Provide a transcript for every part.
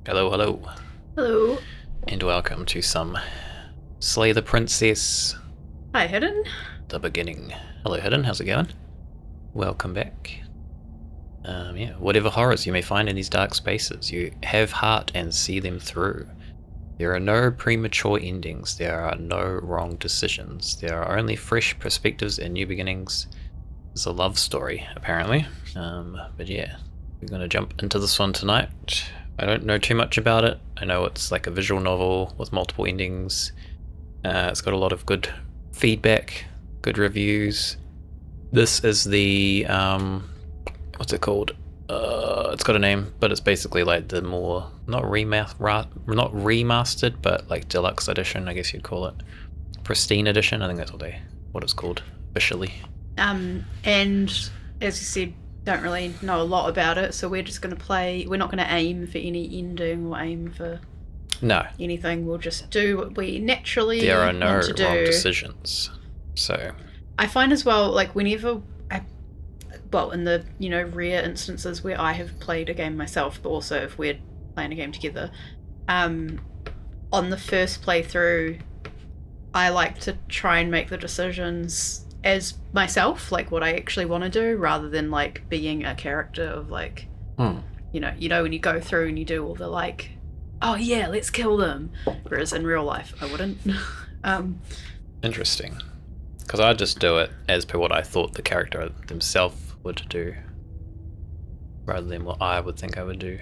Hello, hello, Hello. and welcome to some Slay the Princess, Hi, Hidden. the beginning. Hello, Hidden, how's it going? Welcome back. Whatever horrors you may find in these dark spaces, you have heart and see them through. There are no premature endings, there are no wrong decisions, there are only fresh perspectives and new beginnings. It's a love story, apparently. But yeah, we're going to jump into this one tonight. I don't know too much about it. I know it's like a visual novel with multiple endings. It's got a lot of good feedback, good reviews. This is the what's it called? It's got a name, but it's basically like the more not remastered, but like deluxe edition, I guess you'd call it. Pristine edition. I think that's what it's called officially. And as you said, don't really know a lot about it, so we're just going to play. We're not going to aim for any ending or aim for anything. We'll just do what we naturally There are no want to do. wrong decisions. So I find as well, like whenever, in the rare instances where I have played a game myself, but also if we're playing a game together, on the first playthrough, I like to try and make the decisions as myself, like what I actually want to do, rather than like being a character of like, when you go through and you do all the like, oh yeah, let's kill them. Whereas in real life, I wouldn't. Interesting. Because I just do it as per what I thought the character themselves would do, rather than what I would think I would do,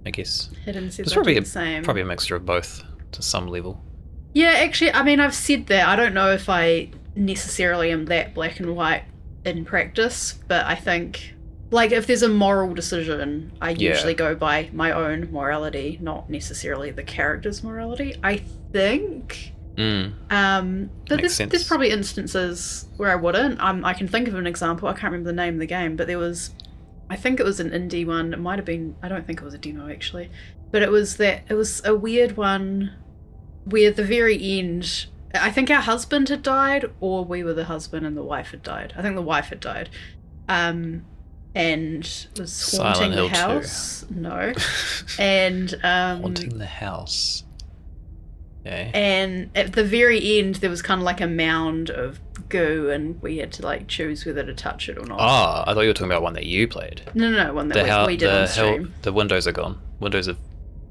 I guess. Hidden says It's probably the same. Probably a mixture of both to some level. Yeah, actually, I mean, I've said that. I don't know if I necessarily am that black and white in practice, but I think, like, if there's a moral decision, I usually go by my own morality, not necessarily the character's morality, I think. But there's probably instances where I wouldn't. I can think of an example. I can't remember the name of the game, but I think it was an indie one. It might have been, I don't think it was a demo actually, but it was a weird one where at the very end, I think our husband had died, or we were the husband and the wife had died. I think the wife had died. And was haunting the house. No. And haunting the house. Okay. And at the very end, there was kind of like a mound of goo, and we had to like choose whether to touch it or not. Oh, I thought you were talking about one that you played. No, one that we did on stream. The windows are gone. Windows have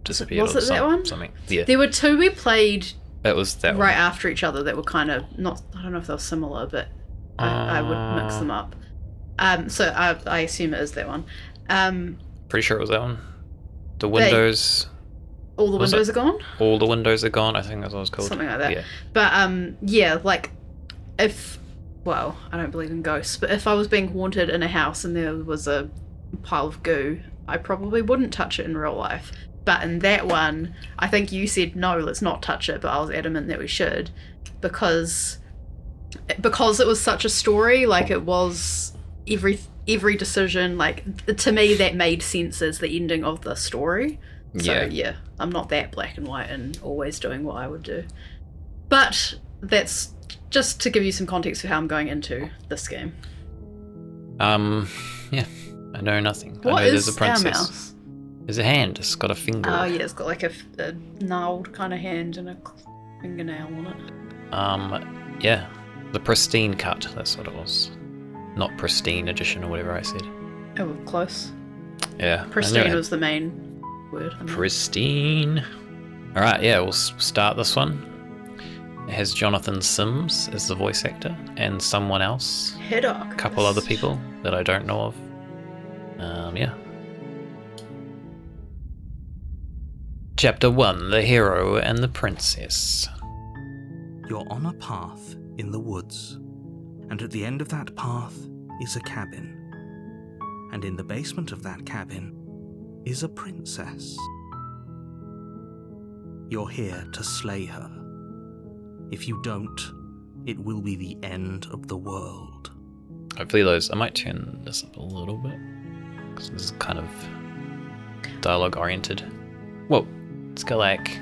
disappeared. Was it that one? Something. Yeah. There were two we played. It was that right one. After each other that were kind of not. I don't know if they were similar, but I would mix them up. So I assume it is that one. Pretty sure it was that one. The windows. All the windows are gone? All the windows are gone, I think that's what it was called. Something like that. Yeah. But, like, I don't believe in ghosts, but if I was being haunted in a house and there was a pile of goo, I probably wouldn't touch it in real life. But in that one, I think you said, no, let's not touch it, but I was adamant that we should. Because it was such a story, like, it was every decision, like, to me, that made sense as the ending of the story. So, yeah, I'm not that black and white and always doing what I would do. But that's just to give you some context for how I'm going into this game. Yeah, I know nothing. What I know is there's a princess. our mouse? There's a hand, it's got a finger. Oh, yeah, it's got like a gnarled kind of hand and a fingernail on it. Yeah, the pristine cut, that's what it was. Not pristine edition or whatever I said. Oh, close. Yeah. Pristine was the main word. Pristine. Alright, yeah, we'll start this one. It has Jonathan Sims as the voice actor and someone else. Heddock. A couple other people that I don't know of. Yeah. Chapter 1, The Hero and the Princess. You're on a path in the woods, and at the end of that path is a cabin. And in the basement of that cabin is a princess. You're here to slay her. If you don't, it will be the end of the world. Hopefully I might turn this up a little bit, because this is kind of dialogue oriented. Whoa, it's got like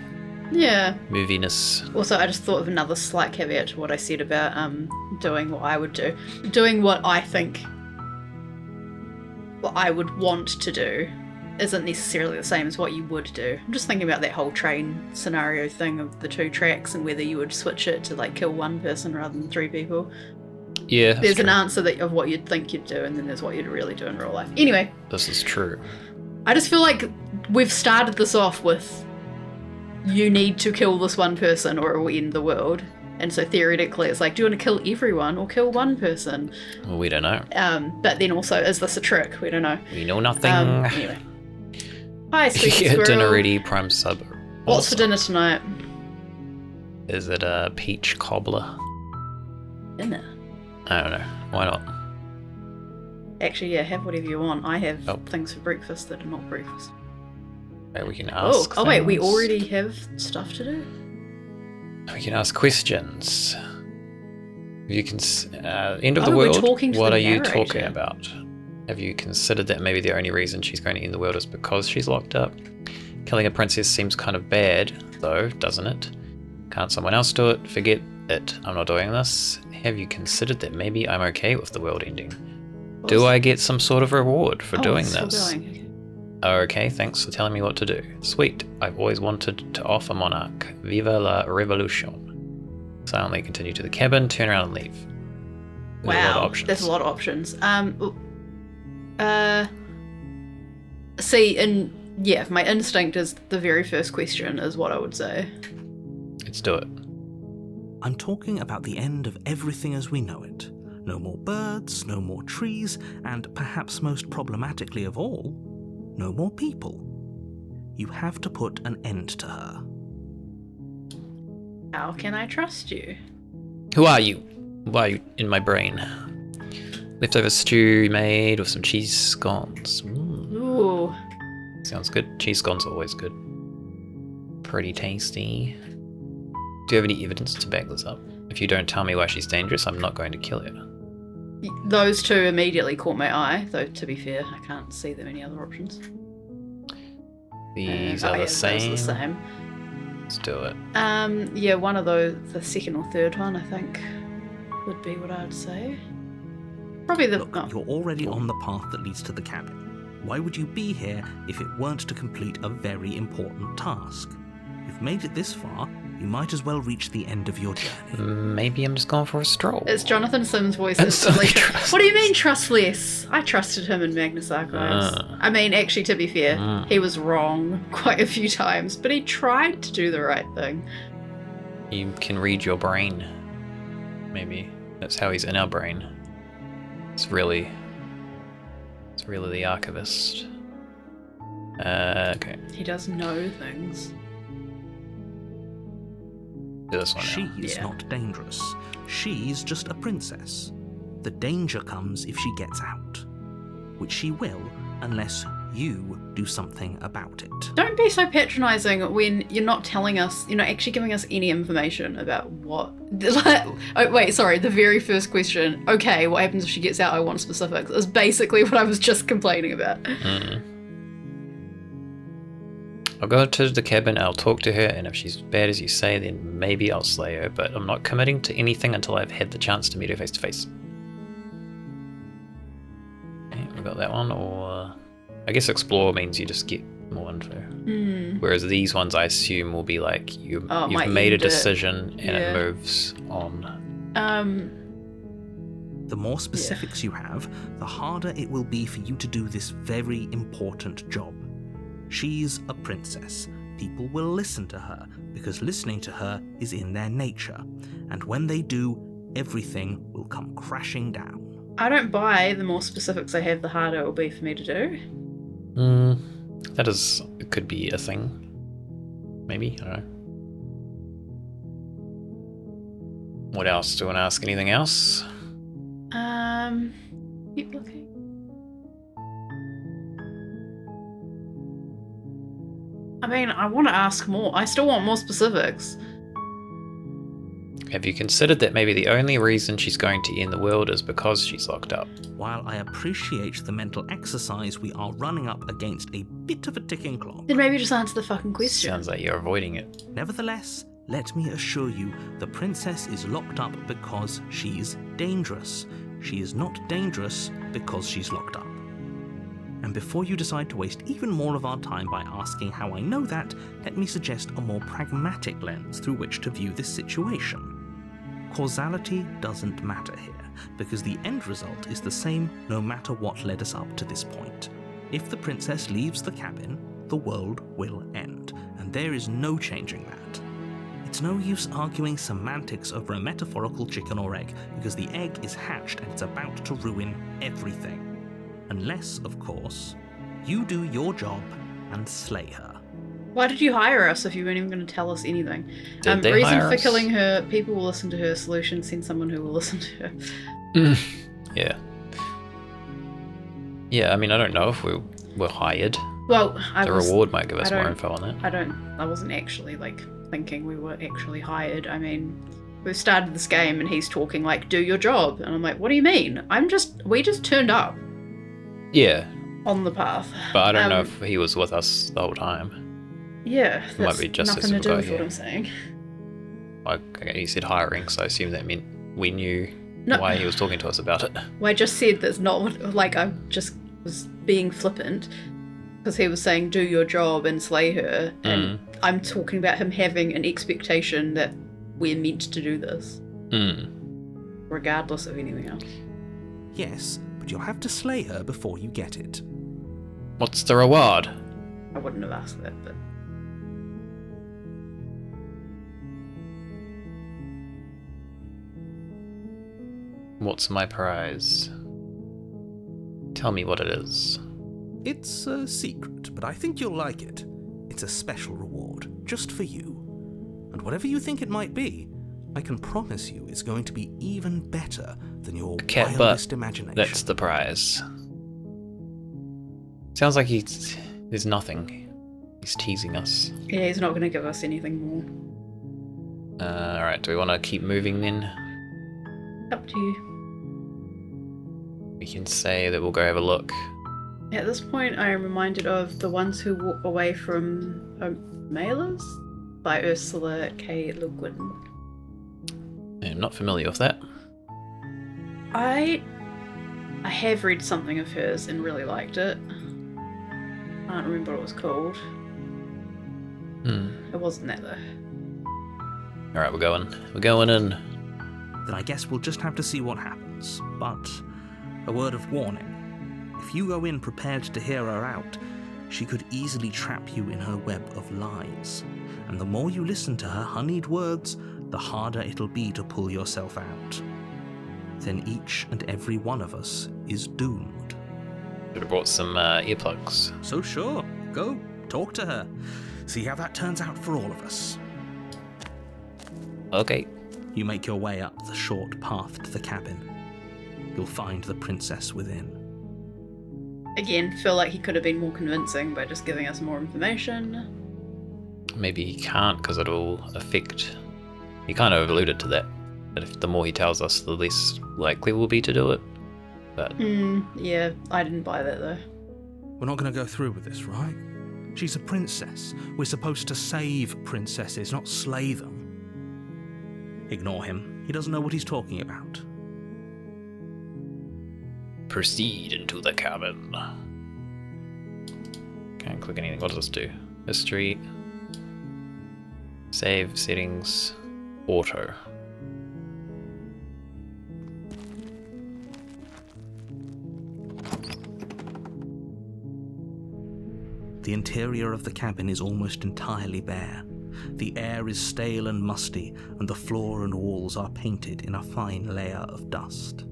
moviness. Also, I just thought of another slight caveat to what I said about doing what I would do. Doing what I think what I would want to do isn't necessarily the same as what you would do. I'm just thinking about that whole train scenario thing of the 2 tracks and whether you would switch it to like kill 1 person rather than 3 people. Yeah, there's an answer of what you'd think you'd do, and then there's what you'd really do in real life. Anyway, this is true. I just feel like we've started this off with you need to kill this 1 person or it will end the world. And so theoretically it's like, do you want to kill everyone or kill 1 person? Well, we don't know. But then also, is this a trick? We don't know. We know nothing. Anyway. Hi, Squeaky Yeah, Squirrel. dinner ready, prime sub. What's for dinner tonight? Is it a peach cobbler? Dinner. I don't know. Why not? Actually, yeah, have whatever you want. I have things for breakfast that are not breakfast. Okay, we can ask Oh wait, we things. already have stuff to do? We can ask questions. You can end of the we're world. talking to What the are you narrator. talking about? Have you considered that maybe the only reason she's going to end the world is because she's locked up? Killing a princess seems kind of bad, though, doesn't it? Can't someone else do it? Forget it. I'm not doing this. Have you considered that maybe I'm okay with the world ending? Do I get some sort of reward for doing it's still this? going. Okay. Okay, thanks for telling me what to do. Sweet. I've always wanted to offer Monarch. Viva la revolution. Silently continue to the cabin, turn around and leave. There's a lot of options. There's a lot of options. See, my instinct is the very first question is what I would say. Let's do it. I'm talking about the end of everything as we know it. No more birds, no more trees, and perhaps most problematically of all, no more people. You have to put an end to her. How can I trust you? Who are you? Why are you in my brain? Leftover stew made with some cheese scones. Ooh. Sounds good. Cheese scones are always good. Pretty tasty. Do you have any evidence to back this up? If you don't tell me why she's dangerous, I'm not going to kill her. Those 2 immediately caught my eye, though to be fair, I can't see them any other options. These are the same. Those are the same. Let's do it. Yeah, one of those, the second or third one, I think, would be what I'd say. Probably the... Look, you're already on the path that leads to the cabin. Why would you be here if it weren't to complete a very important task? You've made it this far, you might as well reach the end of your journey. Maybe I'm just going for a stroll. It's Jonathan Sims' voice. Instantly What do you mean trustless? I trusted him in Magnus Archives. I mean, actually, to be fair, he was wrong quite a few times, but he tried to do the right thing. You can read your brain. Maybe. That's how he's in our brain. It's really the archivist. Okay. He does know things. Do this one now. She's not dangerous. She's just a princess. The danger comes if she gets out. Which she will, unless you do something about it. Don't be so patronising when you're not telling us, you're not actually giving us any information about what... Oh, wait, sorry, the very first question, okay, what happens if she gets out, I want specifics, is basically what I was just complaining about. I'll go to the cabin, I'll talk to her, and if she's bad as you say, then maybe I'll slay her, but I'm not committing to anything until I've had the chance to meet her face to face. Okay, we got that one, or... I guess explore means you just get more info. Whereas these ones I assume will be like, you've made a decision and it moves on. The more specifics you have, the harder it will be for you to do this very important job. She's a princess. People will listen to her, because listening to her is in their nature. And when they do, everything will come crashing down. I don't buy the more specifics I have, the harder it will be for me to do. It could be a thing. Maybe, I don't know. What else? Do you want to ask anything else? Keep looking. I mean, I want to ask more. I still want more specifics. Have you considered that maybe the only reason she's going to end the world is because she's locked up? While I appreciate the mental exercise, we are running up against a bit of a ticking clock. Then maybe just answer the fucking question. Sounds like you're avoiding it. Nevertheless, let me assure you, the princess is locked up because she's dangerous. She is not dangerous because she's locked up. And before you decide to waste even more of our time by asking how I know that, let me suggest a more pragmatic lens through which to view this situation. Causality doesn't matter here, because the end result is the same no matter what led us up to this point. If the princess leaves the cabin, the world will end, and there is no changing that. It's no use arguing semantics over a metaphorical chicken or egg, because the egg is hatched and it's about to ruin everything. Unless, of course, you do your job and slay her. Why did you hire us if you weren't even going to tell us anything? Did they reason hire for us? killing her, people will listen to her. Solution, send someone who will listen to her. Yeah. Yeah, I mean, I don't know if we were hired. Well, The reward might give us more info on that. I wasn't actually, thinking we were actually hired. I mean, we've started this game and he's talking do your job. And I'm like, what do you mean? We just turned up Yeah, on the path. but I don't know if he was with us the whole time. Yeah, might that's be just nothing to as do we with got what here. I'm saying. He said hiring, so I assume that meant we knew No. why he was talking to us about it. Well, I just said that's not what, I just was being flippant because he was saying do your job and slay her, and I'm talking about him having an expectation that we're meant to do this, regardless of anything else. Yes, but you'll have to slay her before you get it. What's the reward? I wouldn't have asked that, but What's my prize? Tell me what it is. It's a secret, but I think you'll like it. It's a special reward, just for you. And whatever you think it might be, I can promise you it's going to be even better than your Cat wildest butt. imagination. That's the prize. Sounds like there's nothing. He's teasing us. yeah, he's not going to give us anything more. Alright, do we want to keep moving then? Up to you. We can say that we'll go have a look. At this point, I am reminded of The Ones Who Walk Away from Mailers by Ursula K. Le Guin. I'm not familiar with that. I have read something of hers and really liked it. I can't remember what it was called. It wasn't that though. Alright, we're going in. Then I guess we'll just have to see what happens. But a word of warning. If you go in prepared to hear her out, she could easily trap you in her web of lies. And the more you listen to her honeyed words, the harder it'll be to pull yourself out. Then each and every one of us is doomed. Should have brought some earplugs. So sure, go, talk to her. See how that turns out for all of us. Okay. You make your way up the short path to the cabin. You'll find the princess within. Again, feel like he could have been more convincing by just giving us more information. Maybe he can't because it'll affect... He kind of alluded to that. That if the more he tells us, the less likely we'll be to do it. But Yeah, I didn't buy that though. We're not going to go through with this, right? She's a princess. We're supposed to save princesses, not slay them. Ignore him. He doesn't know what he's talking about. proceed into the cabin. Can't click anything. What does this do? History. Save settings. Auto. The interior of the cabin is almost entirely bare. The air is stale and musty, and the floor and walls are painted in a fine layer of dust.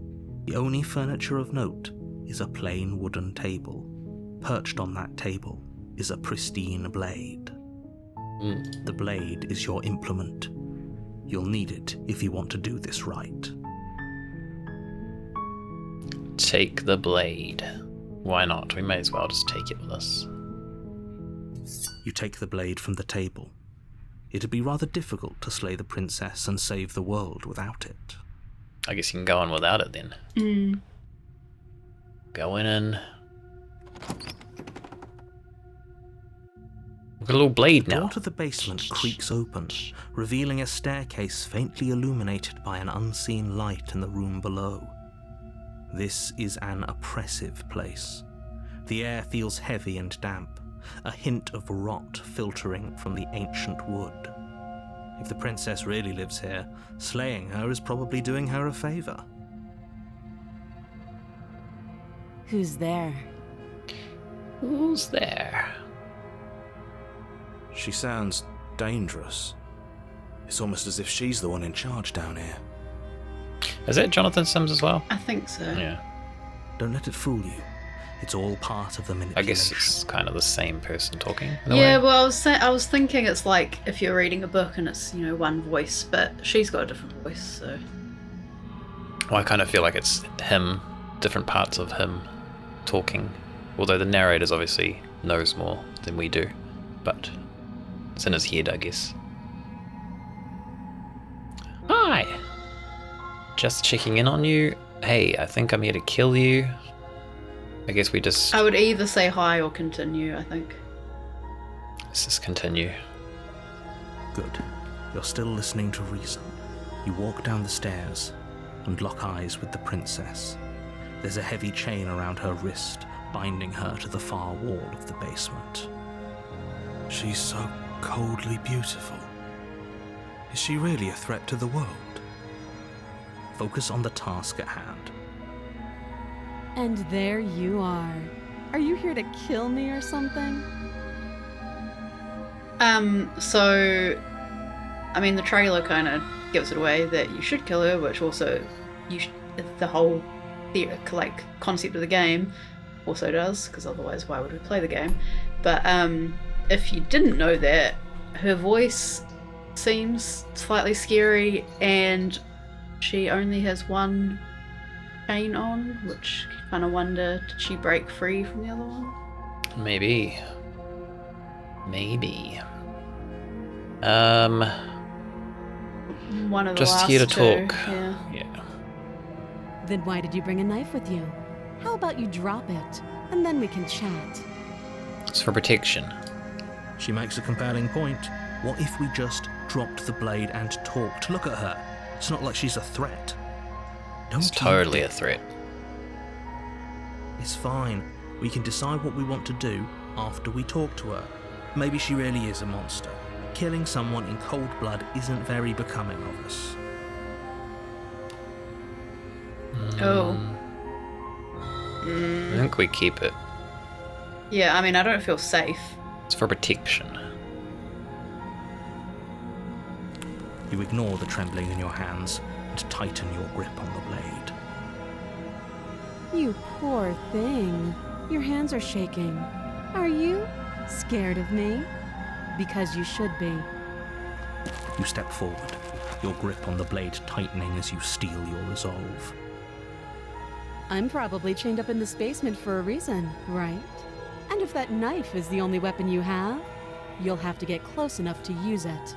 The only furniture of note is a plain wooden table. Perched on that table is a pristine blade. The blade is your implement. You'll need it if you want to do this right. Take the blade. Why not? We may as well just take it with us. You take the blade from the table. It'd be rather difficult to slay the princess and save the world without it. I guess you can go on without it then. Going in. We've got a little blade The door now. to the basement creaks open, revealing a staircase faintly illuminated by an unseen light in the room below. This is an oppressive place. The air feels heavy and damp, a hint of rot filtering from the ancient wood. If the princess really lives here, slaying her is probably doing her a favor. Who's there? Who's there? She sounds dangerous. It's almost as if she's the one in charge down here. Is that Jonathan Sims as well? I think so. Yeah. Don't let it fool you. It's all part of the I manipulation. guess it's kind of the same person talking. In a Yeah, way. well, I was thinking it's like if you're reading a book and it's, one voice, but she's got a different voice, so. Well, I kind of feel like it's him, different parts of him talking. Although the narrator's obviously knows more than we do. But it's in his head, I guess. Hi! Just checking in on you. Hey, I think I'm here to kill you. I guess we just... I would either say hi or continue, I think. Let's just continue. Good. You're still listening to reason. You walk down the stairs and lock eyes with the princess. There's a heavy chain around her wrist, binding her to the far wall of the basement. She's so coldly beautiful. Is she really a threat to the world? Focus on the task at hand. And there you are. Are you here to kill me or something? So, I mean, the trailer kind of gives it away that you should kill her, which also the whole concept of the game also does, because otherwise why would we play the game? But if you didn't know that, her voice seems slightly scary, and she only has one chain on, which you kind of wonder, did she break free from the other one? Maybe. One of the Just last here to two, talk. Yeah. Then why did you bring a knife with you? How about you drop it, and then we can chat? It's for protection. She makes a compelling point. What if we just dropped the blade and talked? Look at her. It's not like she's a threat. Don't It's you totally dare. a threat. It's fine. We can decide what we want to do after we talk to her. Maybe she really is a monster. Killing someone in cold blood isn't very becoming of us. Oh. I think we keep it. Yeah, I mean, I don't feel safe. It's for protection. You ignore the trembling in your hands and tighten your grip on the blade. You poor thing. Your hands are shaking. Are you scared of me? Because you should be. You step forward, your grip on the blade tightening as you steel your resolve. I'm probably chained up in this basement for a reason, right? And if that knife is the only weapon you have, you'll have to get close enough to use it.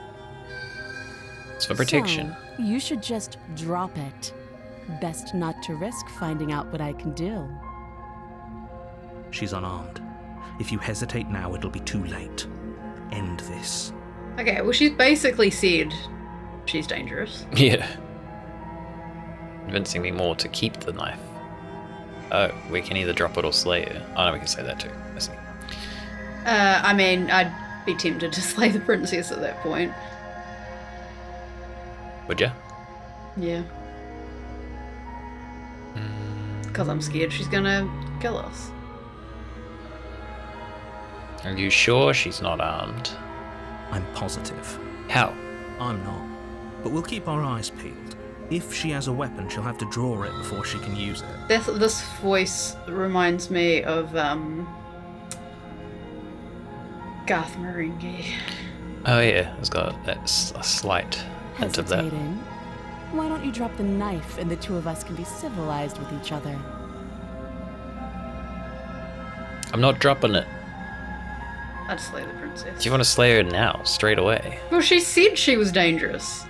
It's for protection. So, you should just drop it. Best not to risk finding out what I can do. She's unarmed. If you hesitate now, it'll be too late. End this. Okay, well, she's basically said she's dangerous. Yeah. Convincing me more to keep the knife. Oh, we can either drop it or slay it. Oh no, we can say that too. I see. I mean, I'd be tempted to slay the princess at that point. Would ya? Yeah. Because I'm scared she's gonna kill us. Are you sure she's not armed? I'm positive. How? I'm not. But we'll keep our eyes peeled. If she has a weapon, she'll have to draw it before she can use it. This voice reminds me of Garth Marenghi. Oh yeah, it's got a slight hint of that. Hesitating? Why don't you drop the knife and the two of us can be civilized with each other? I'm not dropping it. I'd slay the princess. Do you want to slay her now, straight away? Well, she said she was dangerous.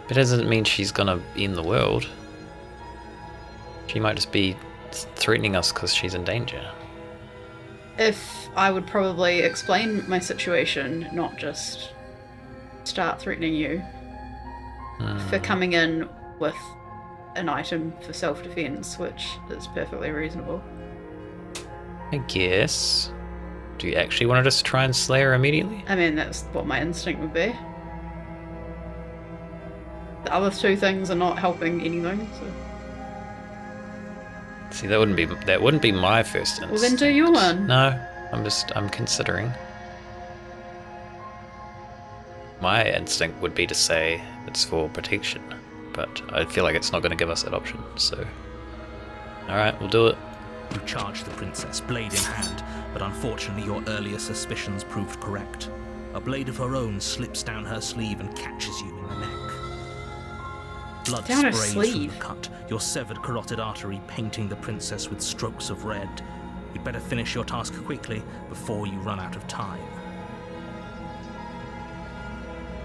But it doesn't mean she's gonna end the world. She might just be threatening us because she's in danger. If I would probably explain my situation, not just start threatening you for coming in with an item for self-defense, which is perfectly reasonable. I guess. Do you actually want to just try and slay her immediately? I mean, that's what my instinct would be. The other two things are not helping anything, so... See, that wouldn't be my first instinct. Well, then do your one. No, I'm considering. My instinct would be to say it's for protection, but I feel like it's not going to give us that option, so... Alright, we'll do it. You charge the princess, blade in hand, but unfortunately your earlier suspicions proved correct. A blade of her own slips down her sleeve and catches you in the neck. Blood Down her sprays from sleeve? the cut, your severed carotid artery painting the princess with strokes of red. You'd better finish your task quickly before you run out of time.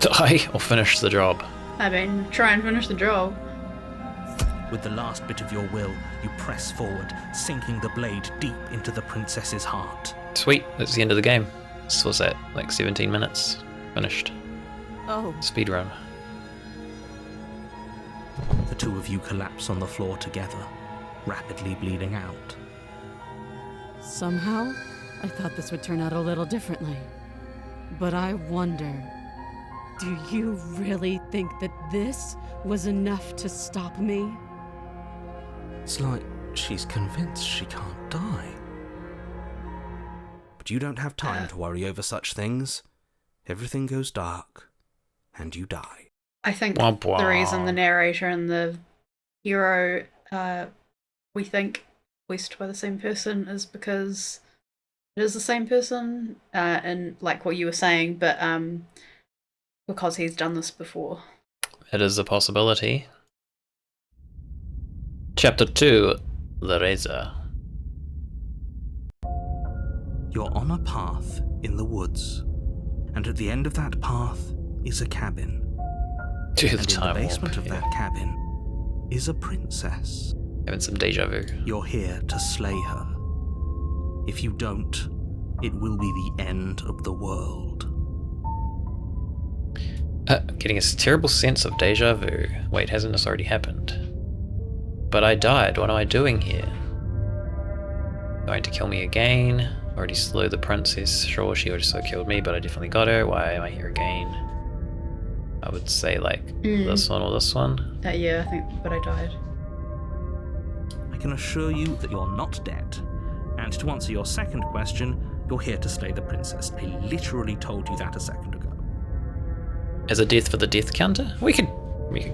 Die or finish the job. I mean, try and finish the job. With the last bit of your will, you press forward, sinking the blade deep into the princess's heart. Sweet, that's the end of the game. This was at like 17 minutes. Finished. Oh, Speedrun. The two of you collapse on the floor together, rapidly bleeding out. somehow I thought this would turn out a little differently. But I wonder, do you really think that this was enough to stop me? It's like she's convinced she can't die. But you don't have time to worry over such things. Everything goes dark, and you die. I think Womp womp. the reason the narrator and the hero, we think voiced by the same person is because it is the same person, and like what you were saying, but because he's done this before. It is a possibility. Chapter 2, The Razor. You're on a path in the woods, and at the end of that path is a cabin. To the And in the time basement warp, of yeah. that cabin is a princess. Having some deja vu. You're here to slay her. If you don't, it will be the end of the world. Getting a terrible sense of deja vu. Wait, hasn't this already happened? But I died, what am I doing here? Going to kill me again? Already slew the princess, sure she also killed me, but I definitely got her, why am I here again? I would say like this one or this one. Yeah, I think, but I died. I can assure you that you're not dead. And to answer your second question, you're here to slay the princess. I literally told you that a second ago. As a death for the death counter? We could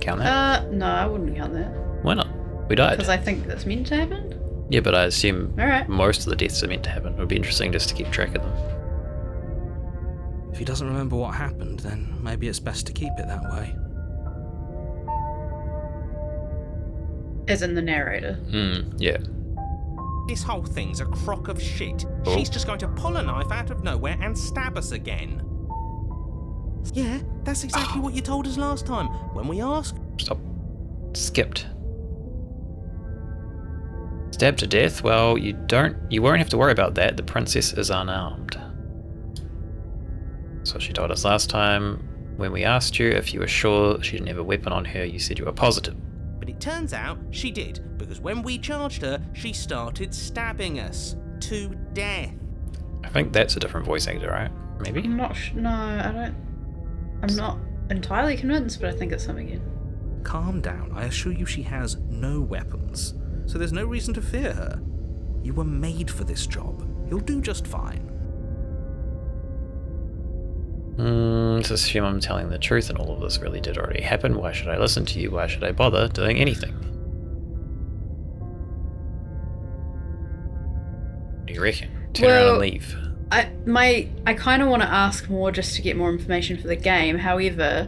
count that. No, I wouldn't count that. Why not? We died. Because I think that's meant to happen. Yeah, but I assume Alright. most of the deaths are meant to happen. It would be interesting just to keep track of them. If he doesn't remember what happened, then maybe it's best to keep it that way. As in the narrator. Yeah. This whole thing's a crock of shit. Oh. She's just going to pull a knife out of nowhere and stab us again. Yeah, that's exactly what you told us last time. When we asked, Stop. Skipped. Stabbed to death? Well, you won't have to worry about that. The princess is unarmed. That's what she told us last time. When we asked you if you were sure she didn't have a weapon on her, you said you were positive. but it turns out she did, because when we charged her, she started stabbing us to death. I think that's a different voice actor, right? Maybe? I'm not no, I'm not entirely convinced, but I think it's him again. Calm down. I assure you she has no weapons, so there's no reason to fear her. You were made for this job. You'll do just fine. Let's assume I'm telling the truth and all of this really did already happen. Why should I listen to you? Why should I bother doing anything? What do you reckon? Turn around and leave. I kind of want to ask more just to get more information for the game. However,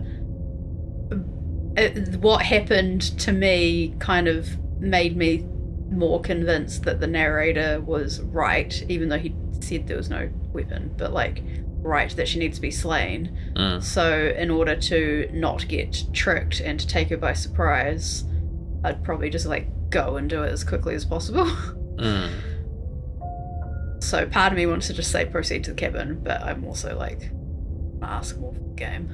what happened to me kind of made me more convinced that the narrator was right, even though he said there was no weapon, but like right that she needs to be slain. So in order to not get tricked and to take her by surprise, I'd probably just like go and do it as quickly as possible. So part of me wants to just say proceed to the cabin, but I'm also like, ask more for the game.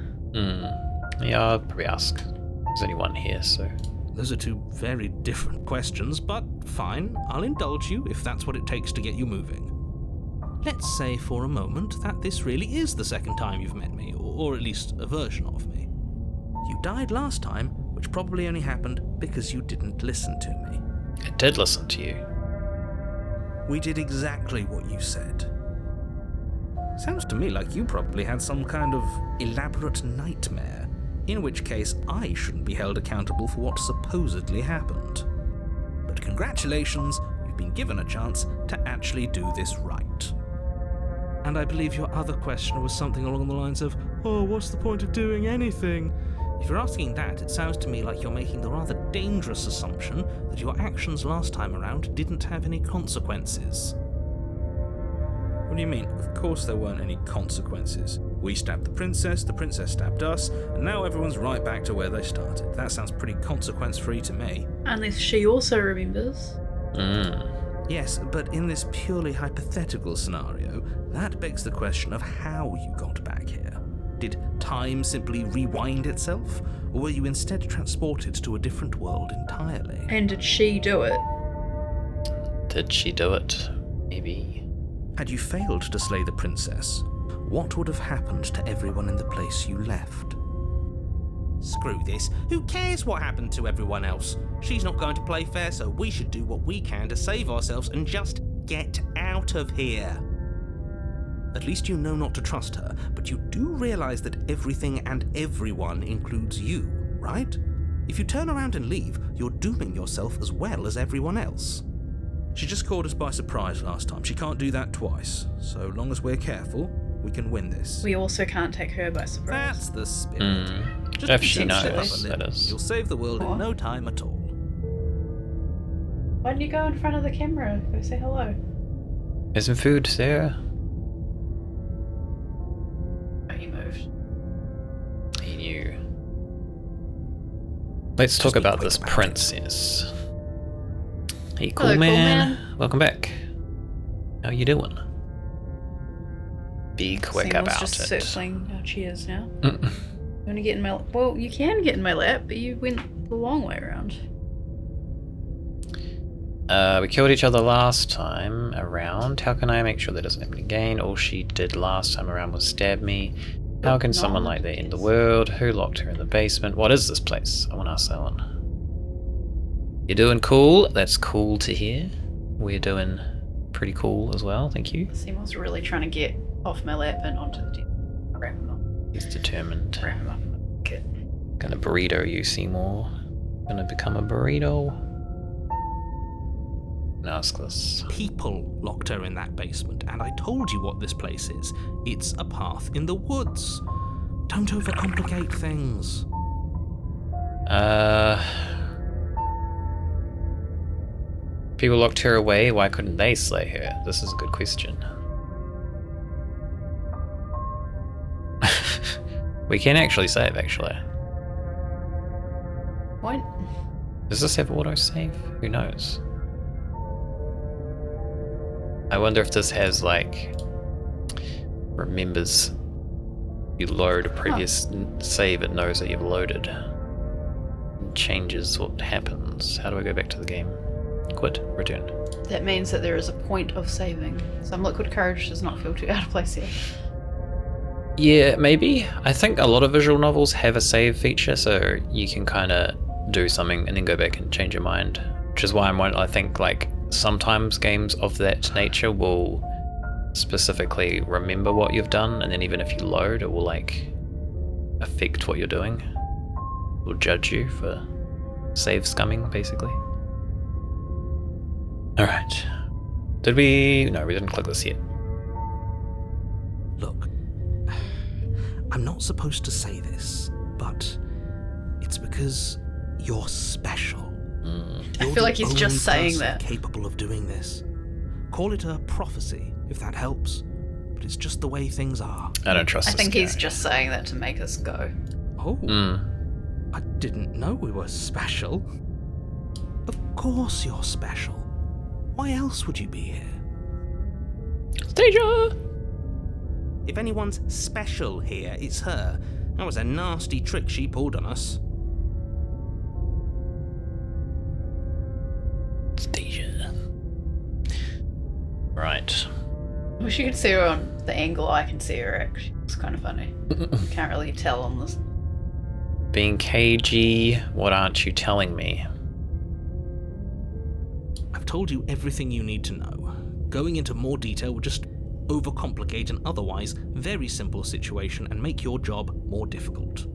Yeah, I'll probably ask. There's only one here, so... Those are two very different questions, but fine. I'll indulge you if that's what it takes to get you moving. let's say for a moment that this really is the second time you've met me, or at least a version of me. You died last time, which probably only happened because you didn't listen to me. I did listen to you. We did exactly what you said. Sounds to me like you probably had some kind of elaborate nightmare, in which case I shouldn't be held accountable for what supposedly happened. But congratulations, you've been given a chance to actually do this right. And I believe your other question was something along the lines of, oh, what's the point of doing anything? If you're asking that, it sounds to me like you're making the rather dangerous assumption that your actions last time around didn't have any consequences. What do you mean? Of course there weren't any consequences. We stabbed the princess stabbed us, and now everyone's right back to where they started. That sounds pretty consequence-free to me. Unless she also remembers. Yes, but in this purely hypothetical scenario, that begs the question of how you got back here. Did time simply rewind itself, or were you instead transported to a different world entirely? And did she do it? Did she do it? Maybe. Had you failed to slay the princess, what would have happened to everyone in the place you left? Screw this. Who cares what happened to everyone else? She's not going to play fair, so we should do what we can to save ourselves and just get out of here. At least you know not to trust her, but you do realize that everything and everyone includes you, right? If you turn around and leave, you're dooming yourself as well as everyone else. She just caught us by surprise last time. She can't do that twice. So long as we're careful, we can win this. We also can't take her by surprise. That's the spirit. Just If she step up knows, a that little. is. You'll save the world Aw. in no time at all. Why didn't you go in front of the camera? Go say hello. There's some food, Sarah. Oh, he moved. He knew. Let's talk be about quick this about it. princess. Hey, cool Hello, cool man. man. Welcome back. How you doing? Be quick Seymour's about just it. circling our chairs now. Mm-mm. You want to get in my lap? Well, you can get in my lap, but you went the long way around. We killed each other last time around. How can I make sure that doesn't happen again? All she did last time around was stab me. How can someone like that end the world? Who locked her in the basement? What is this place? I want to ask that one. You're doing cool. That's cool to hear. We're doing pretty cool as well. Thank you. Seymour's really trying to get off my lap and onto the desk. Wrap him up. He's determined. Wrap him up. Good. Gonna burrito you, Seymour. Gonna become a burrito. Ask this. People locked her in that basement, and I told you what this place is. It's a path in the woods. Don't overcomplicate things. People locked her away. Why couldn't they slay her? This is a good question. We can actually save, actually. What? Does this have autosave? Who knows? I wonder if this has, like, remembers you load a previous save, it knows that you've loaded. And changes what happens. How do I go back to the game? Quit. Return. That means that there is a point of saving. Some liquid courage does not feel too out of place here. Yeah, maybe. I think a lot of visual novels have a save feature, so you can kind of do something and then go back and change your mind. Which is why I think, like, sometimes games of that nature will specifically remember what you've done, and then even if you load, it will, like, affect what you're doing. It will judge you for save scumming, basically. Alright. Did we... No, we didn't click this yet. Look, I'm not supposed to say this, but it's because you're special. I You're feel like the he's just only saying person that. capable of doing this. Call it a prophecy, if that helps. But it's just the way things are. I don't trust I this think guy. he's just saying that to make us go. Oh, Mm. I didn't know we were special. Of course you're special. Why else would you be here? Stasia! If anyone's special here, it's her. That was a nasty trick she pulled on us. Stasia. Right. Wish you could see her on the angle I can see her at. She looks kind of funny. Can't really tell on this. Being cagey, what aren't you telling me? I've told you everything you need to know. Going into more detail would just overcomplicate an otherwise very simple situation and make your job more difficult.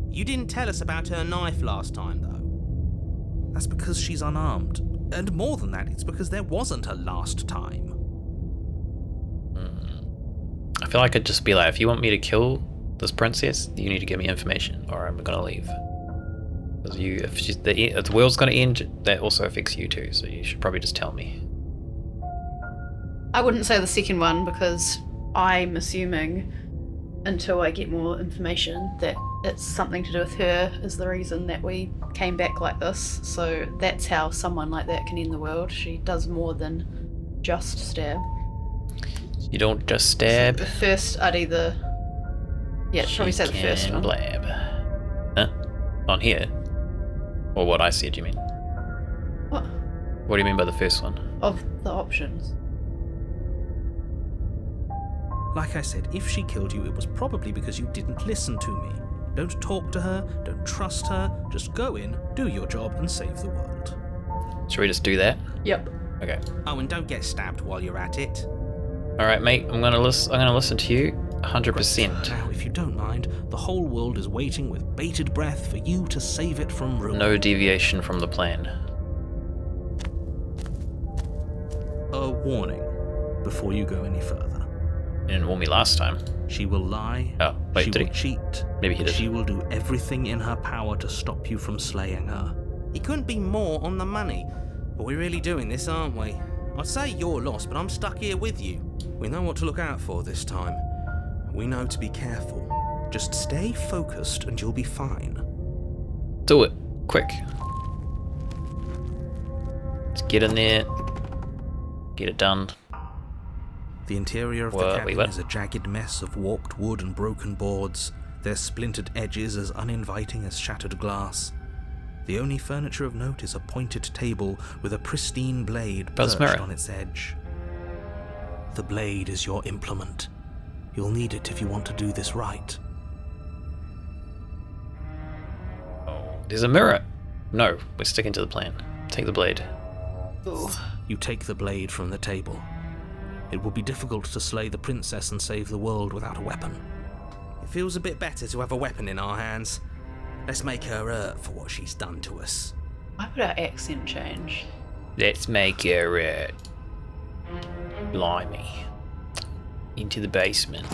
You didn't tell us about her knife last time, though. That's because she's unarmed. And more than that, it's because there wasn't a last time. I feel like I'd just be like, if you want me to kill this princess, you need to give me information, or I'm gonna leave. Because if the world's gonna end, that also affects you too. So you should probably just tell me. I wouldn't say the second one because I'm assuming, until I get more information, that it's something to do with her is the reason that we came back like this. So that's how someone like that can end the world. She does more than just stab. You don't just stab. So the first, I'd either... Yeah, I'd probably say the first can one. blab. Huh? On here? Or what I said, you mean? What? What do you mean by the first one? Of the options. Like I said, if she killed you, it was probably because you didn't listen to me. Don't talk to her, don't trust her, just go in, do your job, and save the world. Should we just do that? Yep. Okay. Oh, and don't get stabbed while you're at it. Alright, mate, I'm gonna listen to you 100%. Now, if you don't mind, the whole world is waiting with bated breath for you to save it from ruin. No deviation from the plan. A warning before you go any further. You didn't warn me last time. She will lie. Oh, wait, she did will he? cheat. Maybe he did. She will do everything in her power to stop you from slaying her. He couldn't be more on the money. But we're really doing this, aren't we? I'd say you're lost, but I'm stuck here with you. We know what to look out for this time. We know to be careful. Just stay focused and you'll be fine. Do it. Quick. Let's get in there. Get it done. The interior of the Wait, cabin what? is a jagged mess of warped wood and broken boards, their splintered edges as uninviting as shattered glass. The only furniture of note is a pointed table with a pristine blade Buzz perched Mirror. on its edge. The blade is your implement. You'll need it if you want to do this right. There's a mirror. No, we're sticking to the plan. Take the blade. Ooh. You take the blade from the table. It will be difficult to slay the princess and save the world without a weapon. It feels a bit better to have a weapon in our hands. Let's make her hurt for what she's done to us. Why would our accent change? Let's make her, blimey. Into the basement.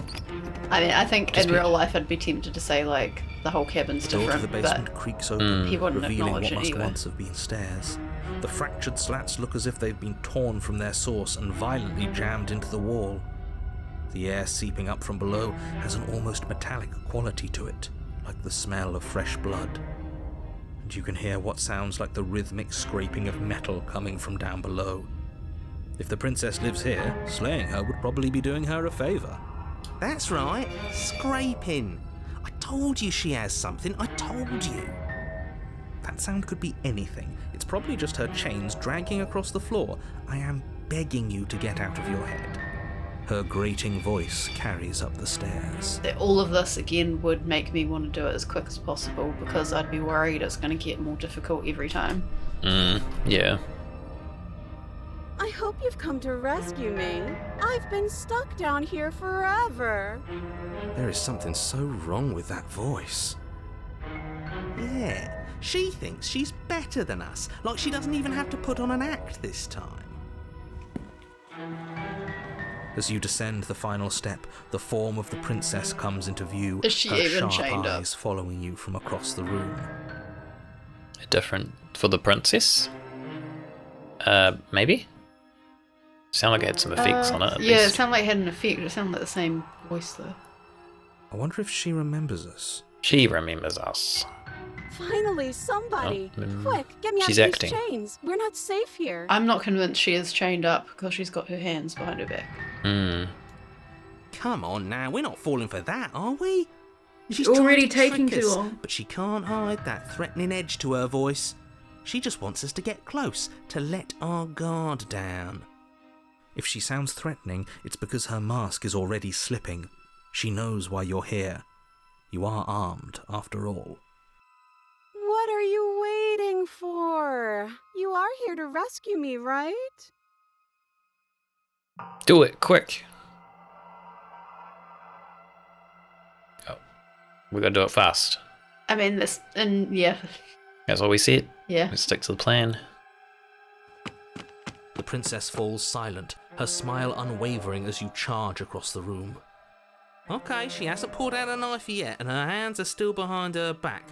I mean, I think Just in be- real life I'd be tempted to say, like, the whole cabin's The door to the different, basement but creaks open, he wouldn't revealing acknowledge what it must anyway. once have been stairs. The fractured slats look as if they've been torn from their source and violently jammed into the wall. The air seeping up from below has an almost metallic quality to it, like the smell of fresh blood. And you can hear what sounds like the rhythmic scraping of metal coming from down below. If the princess lives here, slaying her would probably be doing her a favour. That's right, scraping. I told you she has something, I told you. That sound could be anything. It's probably just her chains dragging across the floor. I am begging you to get out of your head. Her grating voice carries up the stairs. that all of this again would make me want to do it as quick as possible because I'd be worried it's going to get more difficult every time. Yeah. I hope you've come to rescue me. I've been stuck down here forever. There is something so wrong with that voice. Yeah, she thinks she's better than us, like she doesn't even have to put on an act this time. As you descend the final step, the form of the princess comes into view, Is she her even sharp chained up? eyes following you from across the room. Different for the princess? Maybe? Sound like it had some effects on it at Yeah, it least. sounded like it had an effect. It sounded like the same voice though. I wonder if she remembers us. She remembers us. Finally, somebody! Oh, Quick, get me out she's of acting. these chains. We're not safe here. I'm not convinced she is chained up because she's got her hands behind her back. Come on now, we're not falling for that, are we? She's Already trying to taking trick too us, long. But she can't hide that threatening edge to her voice. She just wants us to get close, to let our guard down. If she sounds threatening, it's because her mask is already slipping. She knows why you're here. You are armed, after all. What are you waiting for? You are here to rescue me, right? Do it, quick. Oh, we gotta do it fast. I mean, yeah. That's what we said. Yeah. Let's stick to the plan. The princess falls silent, her smile unwavering as you charge across the room. Okay, she hasn't pulled out a knife yet, and her hands are still behind her back.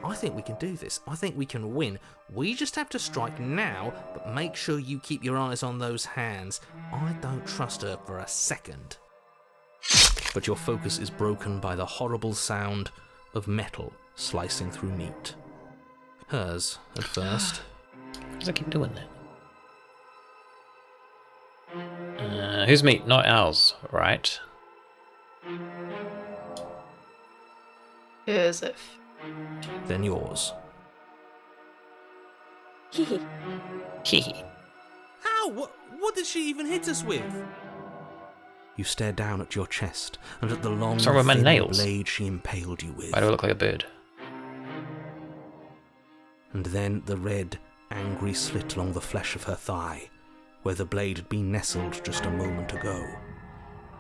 I think we can do this. I think we can win. We just have to strike now, but make sure you keep your eyes on those hands. I don't trust her for a second. But your focus is broken by the horrible sound of metal slicing through meat. Hers, at first. Why does it keep doing that? Whose meat? Not ours, right? Hers if. Then yours. Hehe. Hehe. How? What did she even hit us with? You stare down at your chest and at the long, Sorry about my thin nails. blade she impaled you with. Why do I look like a bird? And then the red, angry slit along the flesh of her thigh, where the blade had been nestled just a moment ago.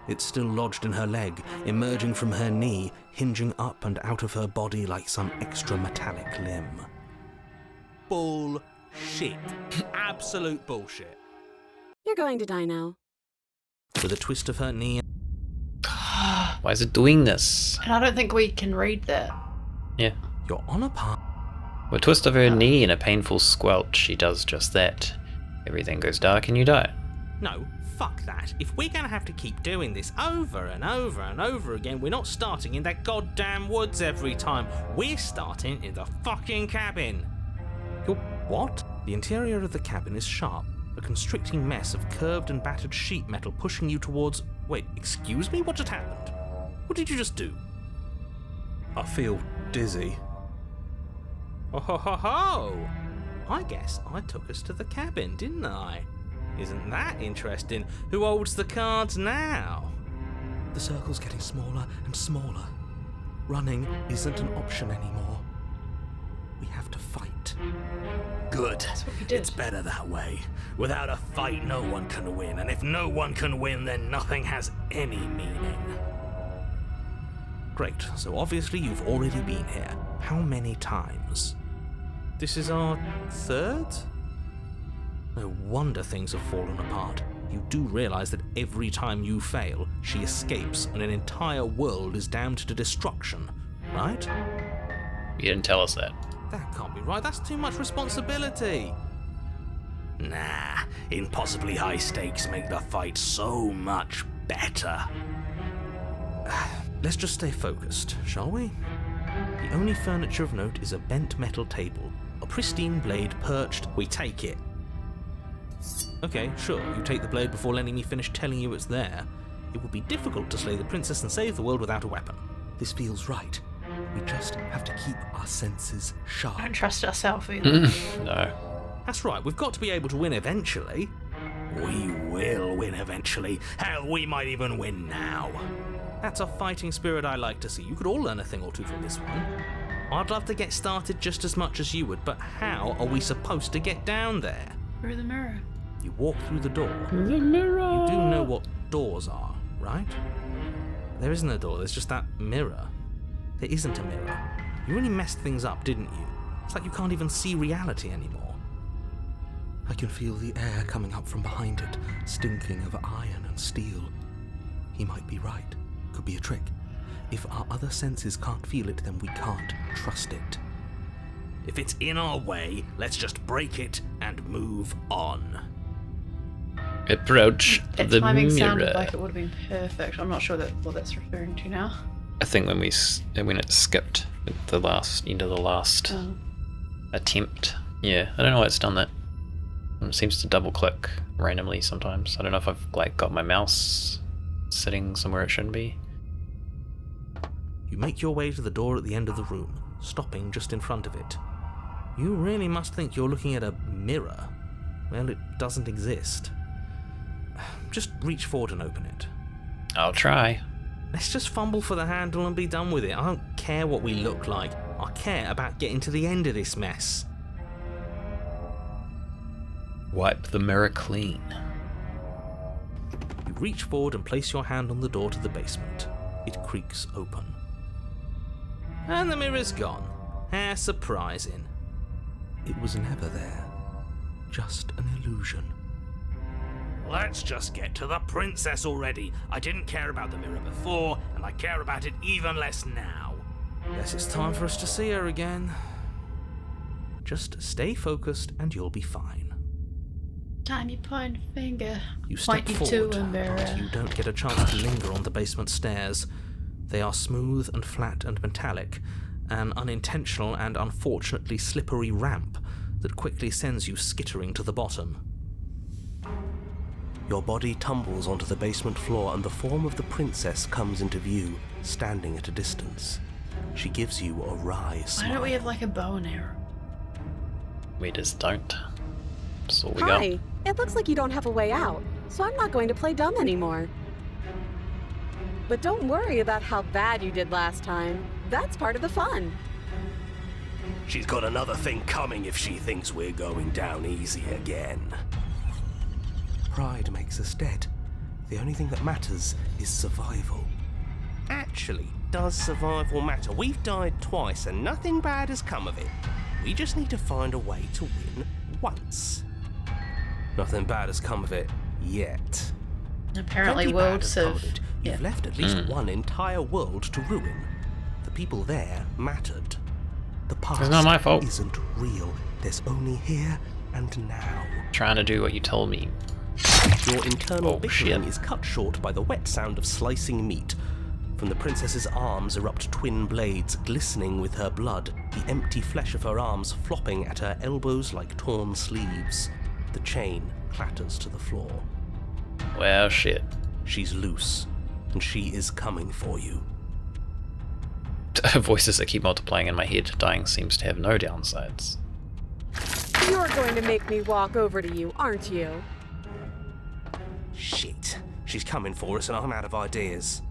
It's still lodged in her leg, emerging from her knee, hinging up and out of her body like some extra metallic limb. Bullshit. Absolute bullshit. You're going to die now. With a twist of her knee, Why is it doing this? And I don't think we can read that. Yeah. you're on a path. With a twist of her knee and a painful squelch, she does just that. Everything goes dark and you die. No, fuck that. If we're gonna have to keep doing this over and over and over again, we're not starting in that goddamn woods every time. We're starting in the fucking cabin. You're what? The interior of the cabin is sharp, a constricting mess of curved and battered sheet metal pushing you towards... Wait, excuse me? What just happened? What did you just do? I feel dizzy. Oh ho ho ho! I guess I took us to the cabin, didn't I? Isn't that interesting? Who holds the cards now? The circle's getting smaller and smaller. Running isn't an option anymore. We have to fight. Good. That's what we did. It's better that way. Without a fight, no one can win. And if no one can win, then nothing has any meaning. Great. So obviously you've already been here. How many times? This is our third? No wonder things have fallen apart. You do realize that every time you fail, she escapes and an entire world is damned to destruction, right? You didn't tell us that. That can't be right. That's too much responsibility. Nah, impossibly high stakes make the fight so much better. Let's just stay focused, shall we? The only furniture of note is a bent metal table, a pristine blade perched. We take it. Okay, sure, you take the blade before letting me finish telling you it's there. It would be difficult to slay the princess and save the world without a weapon. This feels right. We just have to keep our senses sharp. I don't trust ourselves either. No. That's right, we've got to be able to win eventually. We will win eventually. Hell, we might even win now. That's a fighting spirit I like to see. You could all learn a thing or two from this one. I'd love to get started just as much as you would, but how are we supposed to get down there? Through the mirror. You walk through the door. The mirror. You do know what doors are, right? There isn't a door, there's just that mirror. There isn't a mirror. You really messed things up, didn't you? It's like you can't even see reality anymore. I can feel the air coming up from behind it, stinking of iron and steel. He might be right. Could be a trick. If our other senses can't feel it, then we can't trust it. If it's in our way, let's just break it and move on. Approach That the timing mirror. sounded like it would have been perfect. I'm not sure what that's referring to now. I think when it skipped at the last end of the last Oh. attempt. Yeah, I don't know why it's done that. It seems to double click randomly sometimes. I don't know if I've got my mouse sitting somewhere it shouldn't be. You make your way to the door at the end of the room, stopping just in front of it. You really must think you're looking at a mirror. Well, it doesn't exist. just reach forward and open it. I'll try. Let's just fumble for the handle and be done with it. I don't care what we look like. I care about getting to the end of this mess. Wipe the mirror clean. You reach forward and place your hand on the door to the basement. It creaks open. And the mirror's gone. How surprising. It was never there. Just an illusion. Let's just get to the princess already. I didn't care about the mirror before, and I care about it even less now. Guess it's time for us to see her again. Just stay focused and you'll be fine. Time you point a finger. You step Point you forward, to a mirror. but you don't get a chance to linger on the basement stairs. They are smooth and flat and metallic, an unintentional and unfortunately slippery ramp that quickly sends you skittering to the bottom. Your body tumbles onto the basement floor and the form of the princess comes into view, standing at a distance. She gives you a wry smile. Why don't we have like a bow and arrow? We just don't. That's all we Hi. got. It looks like you don't have a way out, so I'm not going to play dumb anymore. But don't worry about how bad you did last time. That's part of the fun. She's got another thing coming if she thinks we're going down easy again. Pride makes us dead. The only thing that matters is survival. Actually, does survival matter? We've died twice and nothing bad has come of it. We just need to find a way to win once. Nothing bad has come of it yet. Apparently, Plenty bad worlds has come have. of it. You've left at least one entire world to ruin. The people there mattered. The past It's not my fault. isn't real. There's only here and now. Trying to do what you told me. Your internal Oh, bickering shit. is cut short by the wet sound of slicing meat. From the princess's arms erupt twin blades glistening with her blood, the empty flesh of her arms flopping at her elbows like torn sleeves. The chain clatters to the floor. Well, shit. She's loose, and she is coming for you. Voices that keep multiplying in my head. Dying seems to have no downsides. You're going to make me walk over to you, aren't you? Shit. She's coming for us and I'm out of ideas.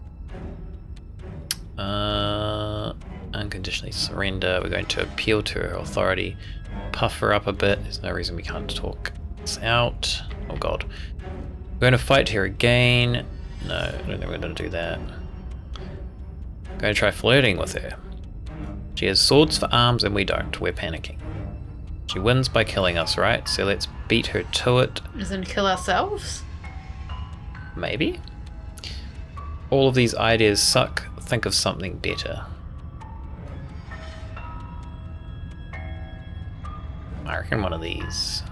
Unconditionally surrender. We're going to appeal to her authority. Puff her up a bit. There's no reason we can't talk this out. Oh god. We're going to fight her again. No, I don't think we're going to do that. We're going to try flirting with her. She has swords for arms and we don't. We're panicking. She wins by killing us, right? So let's beat her to it. Isn't kill ourselves? Maybe? All of these ideas suck. Think of something better. I reckon one of these.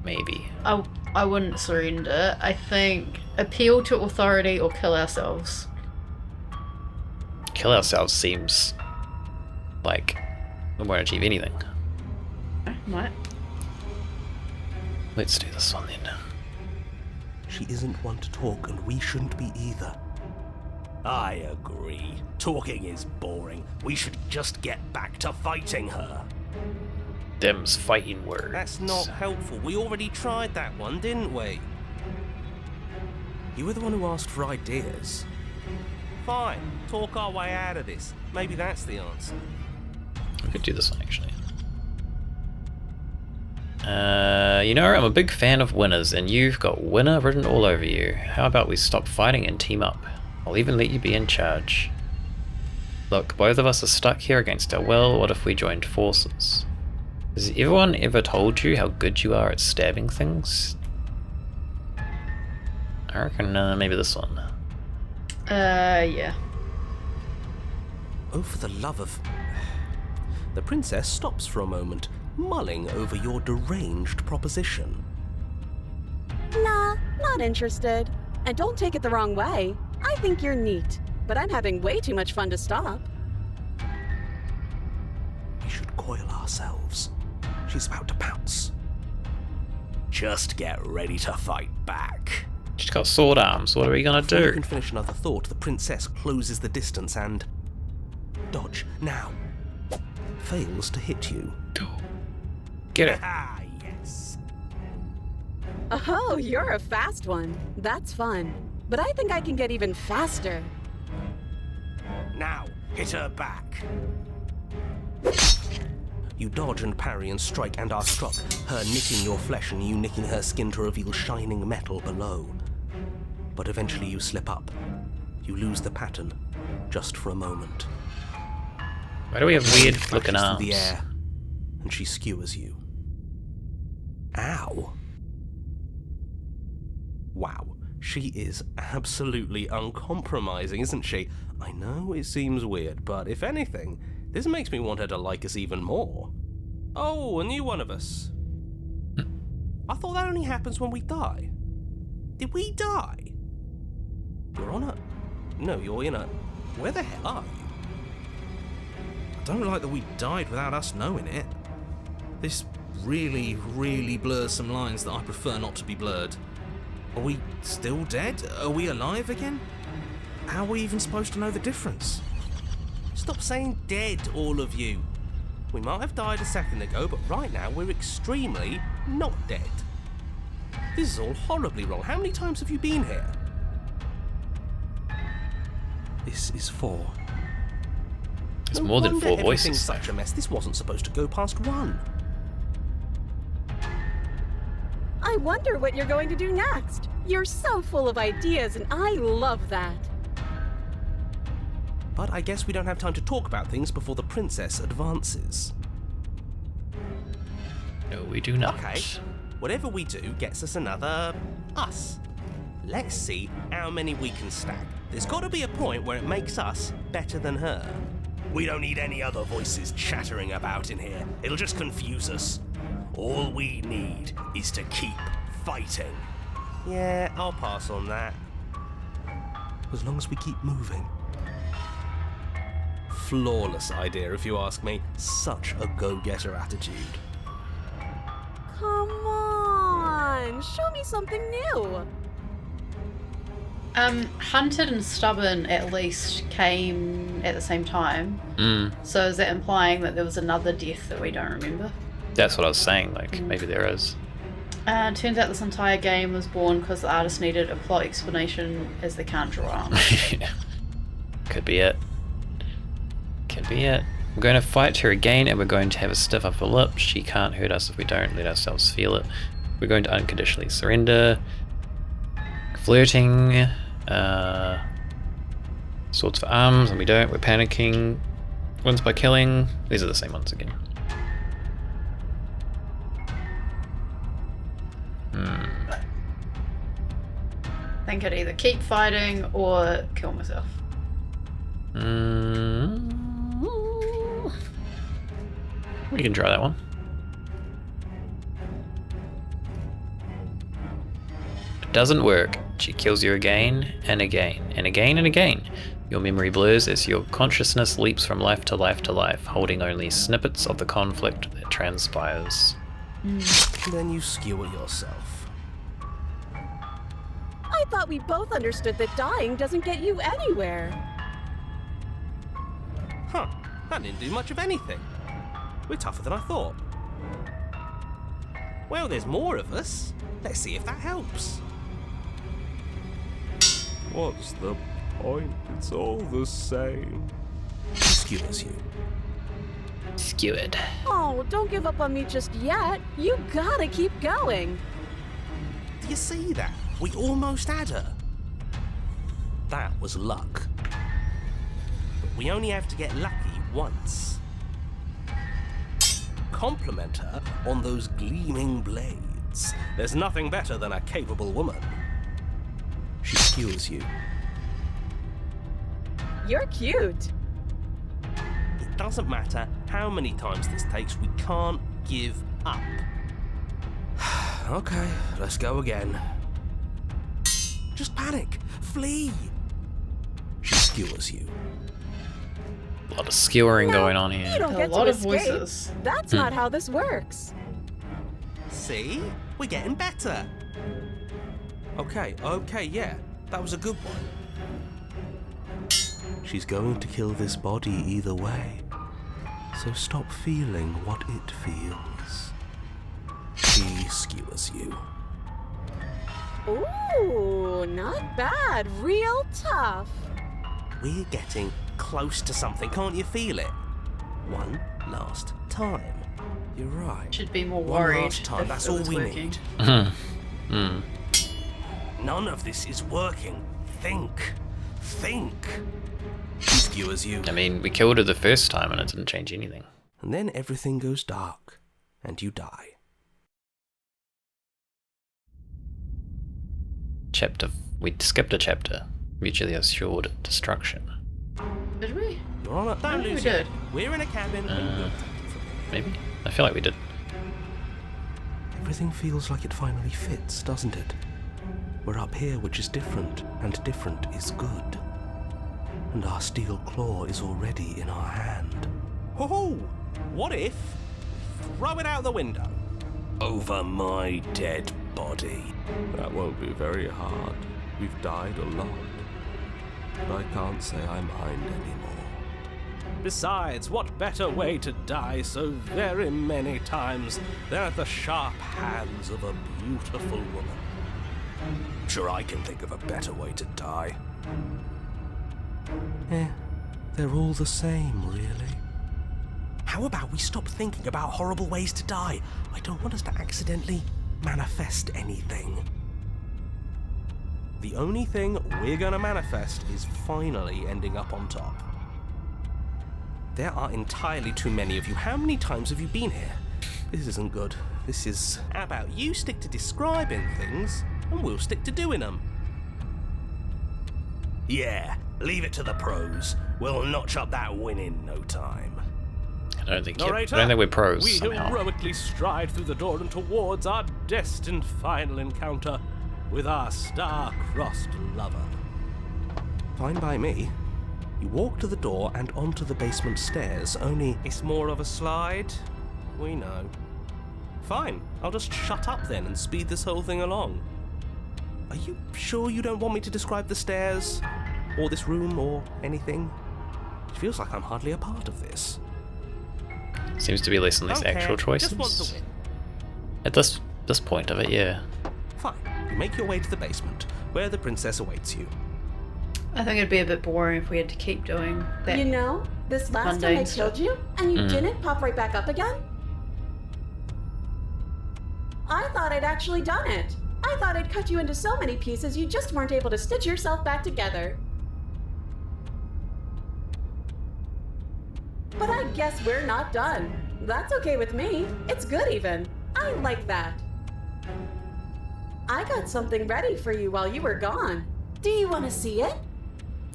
Maybe. I wouldn't surrender. I think appeal to authority or kill ourselves. Kill ourselves seems like we won't achieve anything. Right. Let's do this one then. She isn't one to talk and we shouldn't be either. I agree. Talking is boring. We should just get back to fighting her. Them's fighting words. That's not helpful. We already tried that one, didn't we? You were the one who asked for ideas. Fine. Talk our way out of this. Maybe that's the answer. We could do this one actually. You know, I'm a big fan of winners, and you've got winner written all over you. How about we stop fighting and team up? I'll even let you be in charge. Look, both of us are stuck here against our will. What if we joined forces? Has everyone ever told you how good you are at stabbing things? I reckon maybe this one. Yeah. Oh, for the love of... The princess stops for a moment, mulling over your deranged proposition. Nah, not interested. And don't take it the wrong way. I think you're neat, but I'm having way too much fun to stop. We should coil ourselves. She's about to pounce. Just get ready to fight back. She's got sword arms. What are we gonna Before you do? can finish another thought, the princess closes the distance and... Dodge, now. Fails to hit you. Get it. Ah, yes. Oh, you're a fast one. That's fun. But I think I can get even faster. Now, hit her back. You dodge and parry and strike and are struck, her nicking your flesh and you nicking her skin to reveal shining metal below. But eventually you slip up. You lose the pattern, just for a moment. Why do we have weird Flashes looking through arms? the air, and she skewers you. Ow. Wow, she is absolutely uncompromising, isn't she? I know it seems weird, but if anything, this makes me want her to like us even more. Oh, a new one of us. I thought that only happens when we die. Did we die? You're on a... No, you're in a... Where the hell are you? I don't like that we died without us knowing it. This really, really blurs some lines that I prefer not to be blurred. Are we still dead? Are we alive again? How are we even supposed to know the difference? Stop saying dead, all of you. We might have died a second ago, but right now we're extremely not dead. This is all horribly wrong. How many times have you been here? This is 4. There's No more than wonder 4 everything's voices. such a mess. This wasn't supposed to go past 1. I wonder what you're going to do next. You're so full of ideas, and I love that. But I guess we don't have time to talk about things before the princess advances. No, we do not. Okay, whatever we do gets us another us. Let's see how many we can stack. There's got to be a point where it makes us better than her. We don't need any other voices chattering about in here. It'll just confuse us. All we need is to keep fighting. Yeah, I'll pass on that. As long as we keep moving. Flawless idea, if you ask me. Such a go-getter attitude. Come on, show me something new. Hunted and Stubborn at least came at the same time. Mm, So is that implying that there was another death that we don't remember? that's what I was saying. Like, maybe there is. Turns out this entire game was born because the artist needed a plot explanation as they can't draw arms. Could be it. Could be it. We're going to fight her again, and we're going to have a stiff upper lip. She can't hurt us if we don't let ourselves feel it. We're going to unconditionally surrender. Flirting. Swords for arms, and we don't. We're panicking. Wins by killing. These are the same ones again. I think I'd either keep fighting or kill myself. We can try that one. It doesn't work. She kills you again and again and again and again. Your memory blurs as your consciousness leaps from life to life to life, holding only snippets of the conflict that transpires. Then you skewer yourself. I thought we both understood that dying doesn't get you anywhere. Huh, that didn't do much of anything. We're tougher than I thought. Well, there's more of us. Let's see if that helps. What's the point? It's all the same. She skewers you. Skewered. Oh, don't give up on me just yet. You gotta keep going. Do you see that? We almost had her. That was luck. But we only have to get lucky once. Compliment her on those gleaming blades. There's nothing better than a capable woman. She skewers you. You're cute. It doesn't matter how many times this takes, we can't give up. Okay, let's go again. Just panic. Flee. She skewers you. A lot of skewering No, going on You here. don't A get lot to of escape. voices. That's not how this works. See? We're getting better. Okay, yeah. That was a good one. She's going to kill this body either way. So stop feeling what it feels. She skewers you. Ooh, not bad. Real tough. We're getting close to something, can't you feel it? One last time. You're right. Should be more One worried. last time, if that's it all was we working. need. None of this is working. Think. You as you. I mean, we killed her the first time and it didn't change anything. And then everything goes dark, and you die. We skipped a chapter. Mutually assured destruction. Did we? You're on a... Don't think we lose did. it. We're in a cabin. and we'll take it from here. Maybe? I feel like we did. Everything feels like it finally fits, doesn't it? We're up here, which is different, and different is good. And our steel claw is already in our hand. Ho-ho! What if we throw it out the window? Over my dead body. That won't be very hard. We've died a lot. But I can't say I mind anymore. Besides, what better way to die so very many times than at the sharp hands of a beautiful woman? I'm sure I can think of a better way to die. They're all the same, really. How about we stop thinking about horrible ways to die? I don't want us to accidentally manifest anything. The only thing we're gonna manifest is finally ending up on top. There are entirely too many of you. How many times have you been here? This isn't good. This is... How about you stick to describing things, and we'll stick to doing them? Yeah, leave it to the pros. We'll notch up that win in no time. I don't think Narrator, we're pros we somehow. heroically stride through the door and towards our destined final encounter with our star-crossed lover. Fine by me. You walk to the door and onto the basement stairs, only it's more of a slide. We know. Fine, I'll just shut up then and speed this whole thing along. Are you sure you don't want me to describe the stairs, or this room, or anything? It feels like I'm hardly a part of this. Seems to be less and less Don't actual care, choices. Just want to win. At this point of it, yeah. Fine, you make your way to the basement, where the princess awaits you. I think it'd be a bit boring if we had to keep doing that. You know, this last time I mundane killed stuff. you, and you didn't pop right back up again? I thought I'd actually done it. I thought I'd cut you into so many pieces you just weren't able to stitch yourself back together. But I guess we're not done. That's okay with me. It's good even. I like that. I got something ready for you while you were gone. Do you want to see it?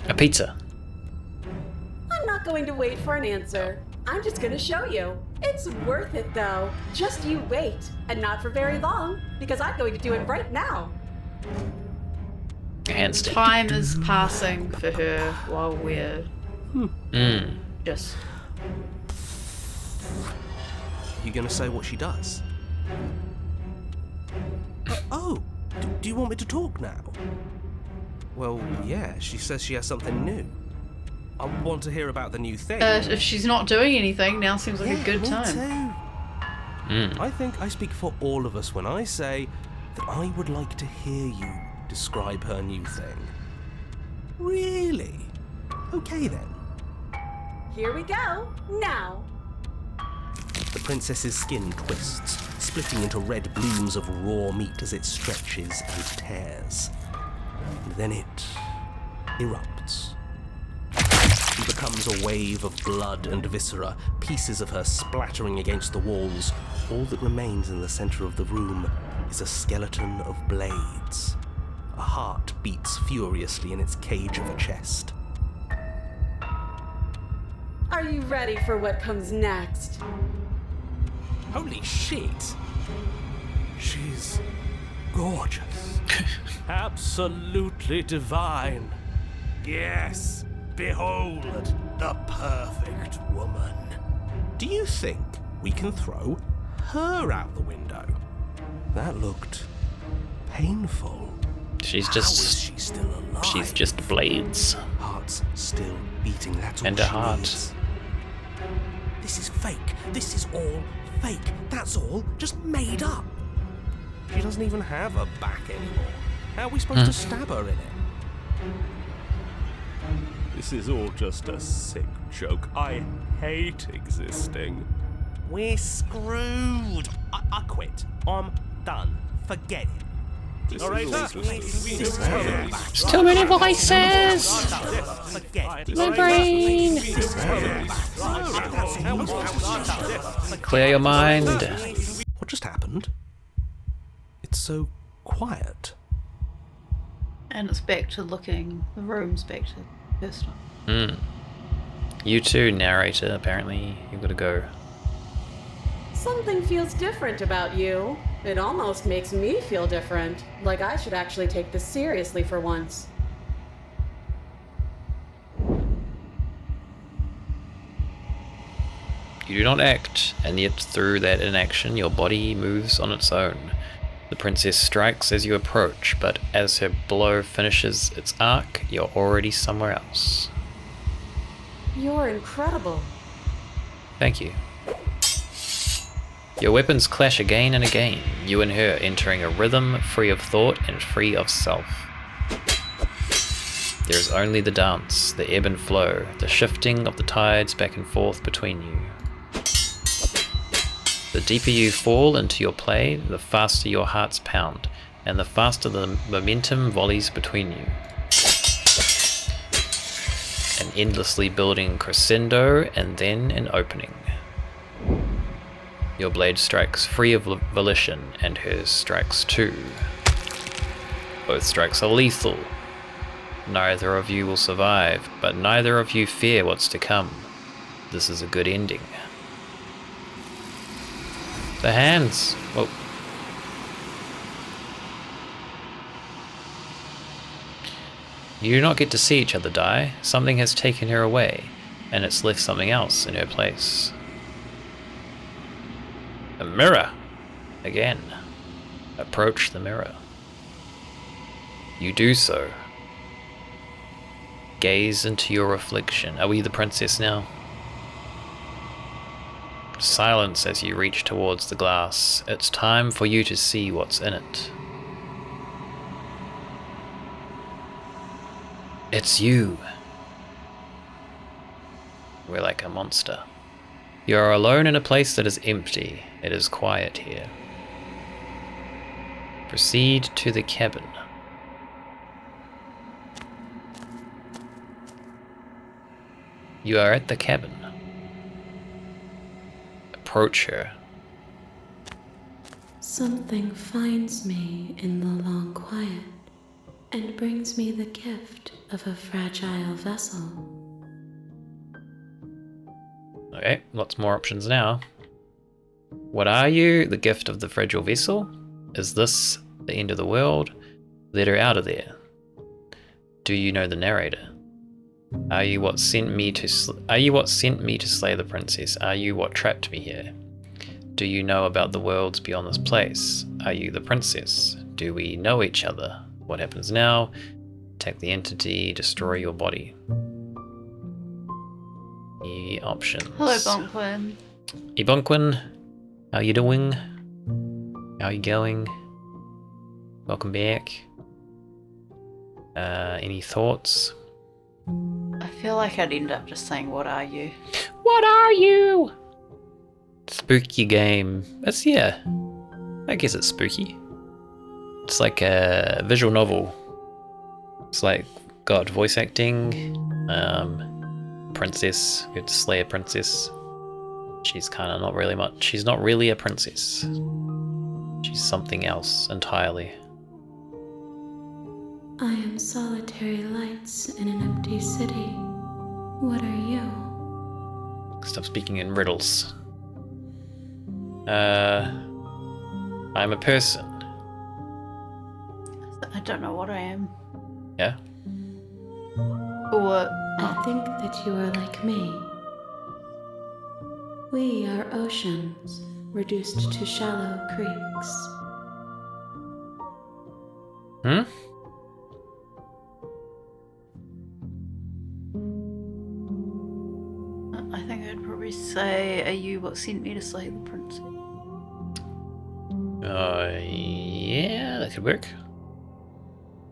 A pizza. I'm not going to wait for an answer. I'm just going to show you. It's worth it though. Just you wait. And not for very long, because I'm going to do it right now. Handstand. Time is passing for her while we're just... You gonna say what she does? Do you want me to talk now? Well, yeah, she says she has something new. I want to hear about the new thing. if she's not doing anything, now seems like a good me time. Too. I think I speak for all of us when I say that I would like to hear you describe her new thing. Really? Okay then. Here we go. Now. The princess's skin twists, splitting into red blooms of raw meat as it stretches and tears. And then it erupts. She becomes a wave of blood and viscera, pieces of her splattering against the walls. All that remains in the center of the room is a skeleton of blades. A heart beats furiously in its cage of a chest. Are you ready for what comes next? Holy shit! She's gorgeous. Absolutely divine. Yes, behold the perfect woman. Do you think we can throw her out the window? That looked painful. She's How just is she still alive? she's just blades. Heart's still beating, that's all And a she heart. needs. This is fake. This is all fake. That's all just made up. She doesn't even have a back anymore. How are we supposed to stab her in it? This is all just a sick joke. I hate existing. We're screwed. I quit. I'm done. Forget it. This All right, is all sir. There's too many voices! Forget it. My brain! Clear your mind. What just happened? It's so quiet. And it's back to looking. The room's back to first time. You too, narrator, apparently. You've got to go. Something feels different about you. It almost makes me feel different. Like I should actually take this seriously for once. You do not act, and yet through that inaction your body moves on its own. The princess strikes as you approach, but as her blow finishes its arc, you're already somewhere else. You're incredible. Thank you. Your weapons clash again and again, you and her entering a rhythm free of thought and free of self. There is only the dance, the ebb and flow, the shifting of the tides back and forth between you. The deeper you fall into your play, the faster your hearts pound, and the faster the momentum volleys between you. An endlessly building crescendo and then an opening. Your blade strikes free of volition, and hers strikes too. Both strikes are lethal. Neither of you will survive, but neither of you fear what's to come. This is a good ending. The hands! Whoa. You do not get to see each other die. Something has taken her away, and it's left something else in her place. A mirror! Again. Approach the mirror. You do so. Gaze into your reflection. Are we the princess now? Silence as you reach towards the glass. It's time for you to see what's in it. It's you. We're like a monster. You are alone in a place that is empty. It is quiet here. Proceed to the cabin. You are at the cabin. Approach her. Something finds me in the long quiet and brings me the gift of a fragile vessel. Okay, lots more options now. What are you? The gift of the fragile vessel? Is this the end of the world? Let her out of there. Do you know the narrator? Are you what sent me to slay the princess? Are you what trapped me here? Do you know about the worlds beyond this place? Are you the princess? Do we know each other? What happens now? Attack the entity, destroy your body. The options. Hello, Bonquin. Hey Bonquin, how you doing? How you going? Welcome back. Any thoughts? I feel like I'd end up just saying, "What are you?" What are you? Spooky game. Yeah. I guess it's spooky. It's like a visual novel. It's like got voice acting. Princess. You have to slay a princess. She's kind of not really much. She's not really a princess. She's something else entirely. I am solitary lights in an empty city. What are you? Stop speaking in riddles. I'm a person. I don't know what I am. Yeah? Or I think that you are like me. We are oceans, reduced to shallow creeks. Hmm? I think I'd probably say, "Are you what sent me to slay the princess?" Yeah, that could work.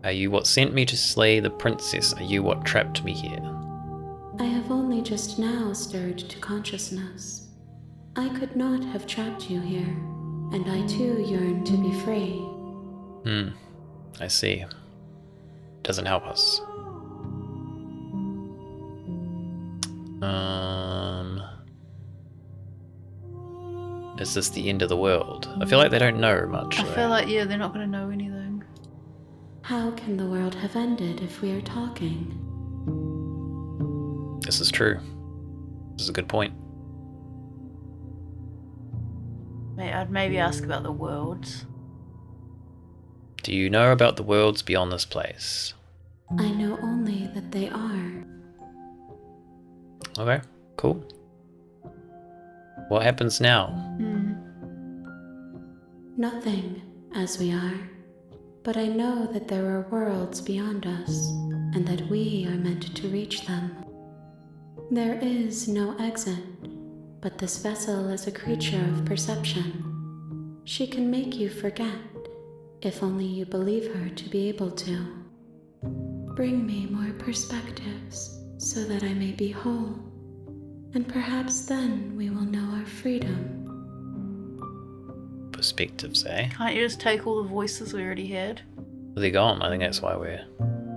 Are you what sent me to slay the princess? Are you what trapped me here? I have only just now stirred to consciousness. I could not have trapped you here, and I too yearn to be free. I see. Doesn't help us. Is this the end of the world? I feel like they don't know much. I though. feel like, yeah, they're not going to know anything. How can the world have ended if we are talking? This is true. This is a good point. I'd maybe ask about the worlds. Do you know about the worlds beyond this place? I know only that they are. Okay, cool. What happens now? Nothing, as we are. But I know that there are worlds beyond us, and that we are meant to reach them. There is no exit, but this vessel is a creature of perception. She can make you forget, if only you believe her to be able to. Bring me more perspectives, so that I may be whole, and perhaps then we will know our freedom. Perspectives, eh? Can't you just take all the voices we already had? Well, they're gone. I think that's why we're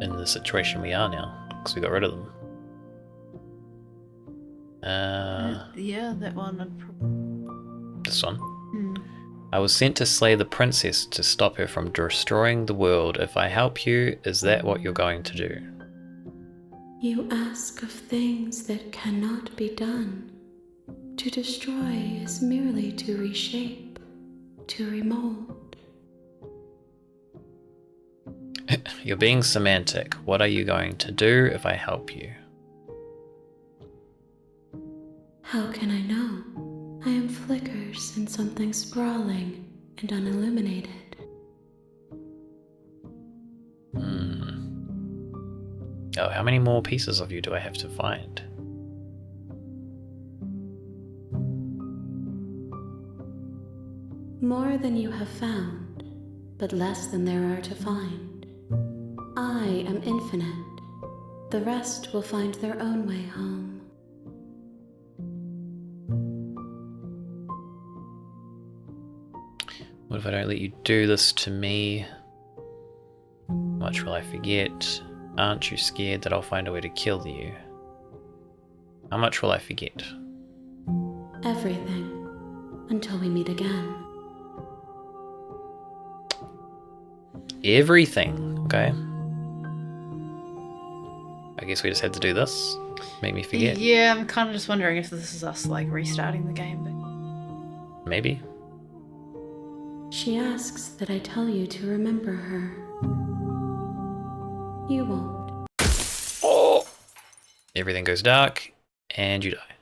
in the situation we are now, because we got rid of them. Yeah, that one. This one. I was sent to slay the princess to stop her from destroying the world. If I help you, is that what you're going to do? You ask of things that cannot be done. To destroy is merely to reshape, to remold. You're being semantic. What are you going to do if I help you? How can I know? I am flickers in something sprawling and unilluminated. Oh, how many more pieces of you do I have to find? More than you have found, but less than there are to find. I am infinite. The rest will find their own way home. What if I don't let you do this to me? How much will I forget? Aren't you scared that I'll find a way to kill you? How much will I forget? Everything. Until we meet again. Everything, okay. I guess we just had to do this. Make me forget. Yeah, I'm kind of just wondering if this is us, like, restarting the game. Maybe. She asks that I tell you to remember her. You won't. Oh! Everything goes dark, and you die.